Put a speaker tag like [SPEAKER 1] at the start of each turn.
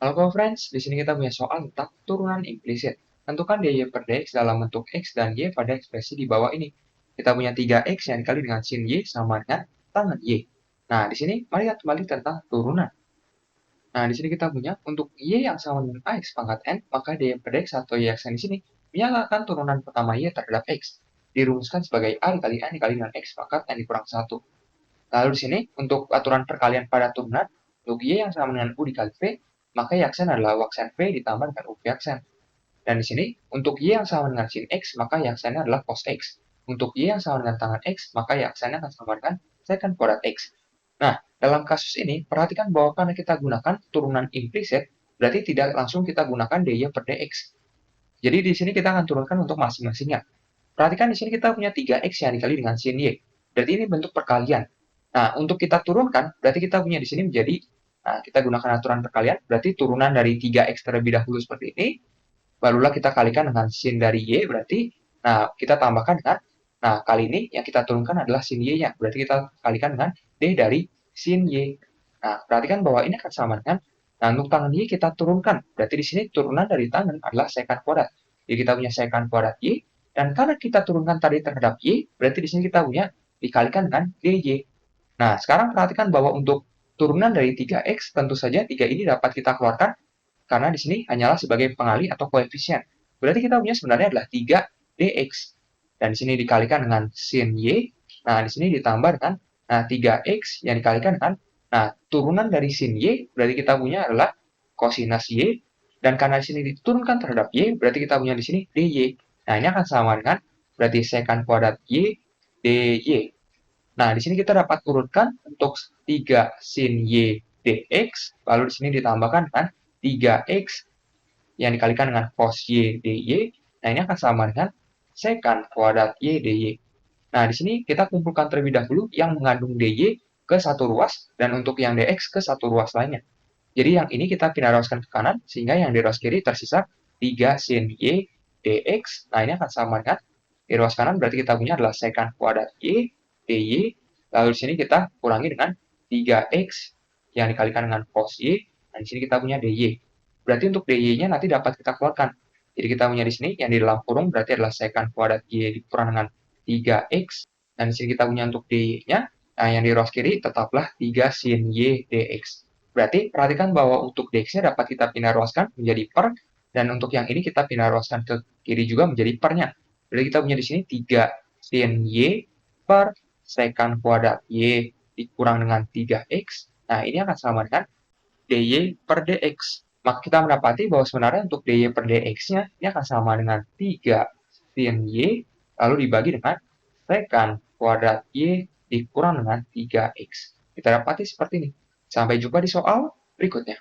[SPEAKER 1] Halo friends, di sini kita punya soal tentang turunan implisit. Tentukan dy per dx dalam bentuk x dan y pada ekspresi di bawah ini. Kita punya 3x yang dikali dengan sin y sama dengan tangen y. Nah, di sini mari kita kembali tentang turunan. Nah, di sini kita punya untuk y yang sama dengan ax pangkat n, maka dy per dx atau y yang di sini menyatakan turunan pertama y terhadap x. Dirumuskan sebagai a dikali n dikali dengan x pangkat n dikurang 1. Lalu di sini untuk aturan perkalian pada turunan, untuk y yang sama dengan u dikali v, maka y aksen adalah u aksen v ditambah dengan u v aksen. Dan di sini untuk y yang sama dengan sin x, maka y aksennya adalah cos x. Untuk y yang sama dengan tangan x, maka y aksennya akan sama dengan secant kuadrat x. Nah, dalam kasus ini, perhatikan bahwa karena kita gunakan turunan implisit, berarti tidak langsung kita gunakan dy per dx. Jadi di sini kita akan turunkan untuk masing-masingnya. Perhatikan di sini kita punya 3x yang dikali dengan sin y. Berarti ini bentuk perkalian. Nah, untuk kita turunkan, berarti kita punya di sini menjadi, nah, kita gunakan aturan perkalian, berarti turunan dari 3x terlebih dahulu seperti ini, barulah kita kalikan dengan sin dari y, berarti, nah, kita tambahkan dengan, nah, kali ini yang kita turunkan adalah sin y-nya, berarti kita kalikan dengan d dari sin y. Nah, perhatikan bahwa ini akan sama dengan, nah, untuk tangan y kita turunkan, berarti di sini turunan dari tangan adalah secant kuadrat. Jadi kita punya secant kuadrat y, dan karena kita turunkan tadi terhadap y, berarti di sini kita punya dikalikan dengan dy. Nah, sekarang perhatikan bahwa untuk turunan dari 3x, tentu saja 3 ini dapat kita keluarkan karena di sini hanyalah sebagai pengali atau koefisien. Berarti kita punya sebenarnya adalah 3 dx. Dan di sini dikalikan dengan sin y. Nah, di sini ditambah dengan 3x yang dikalikan dengan, nah, turunan dari sin y, berarti kita punya adalah cosinus y. Dan karena di sini diturunkan terhadap y, berarti kita punya di sini dy. Nah, ini akan sama dengan berarti secant kuadrat y dy. Nah, di sini kita dapat urutkan untuk 3 sin y dx, lalu di sini ditambahkan dengan 3x yang dikalikan dengan cos y dy. Nah, ini akan sama dengan secant kuadrat y dy. Nah, di sini kita kumpulkan terlebih dahulu yang mengandung dy ke satu ruas, dan untuk yang dx ke satu ruas lainnya. Jadi yang ini kita pindah ruaskan ke kanan, sehingga yang di ruas kiri tersisa 3 sin y dx. Nah, ini akan sama dengan di ruas kanan, berarti kita punya adalah secant kuadrat y dy. Lalu di sini kita kurangi dengan 3x yang dikalikan dengan cos y. Nah, di sini kita punya dy. Berarti untuk dy-nya nanti dapat kita keluarkan. Jadi kita punya di sini yang di dalam kurung berarti adalah secant kuadrat y dikurang dengan 3x. Dan di sini kita punya untuk dy-nya, nah yang di ruas kiri tetaplah 3 sin y dx. Berarti perhatikan bahwa untuk dx-nya dapat kita pindah ruaskan menjadi per, dan untuk yang ini kita pindah ruaskan ke kiri juga menjadi pernya. Jadi kita punya di sini 3 sin y per secant kuadrat y dikurang dengan 3x. Nah, ini akan sama dengan dy per dx. Maka kita mendapati bahwa sebenarnya untuk dy per dx-nya ini akan sama dengan 3 sin y, lalu dibagi dengan secant kuadrat y dikurang dengan 3x. Kita dapati seperti ini. Sampai jumpa di soal berikutnya.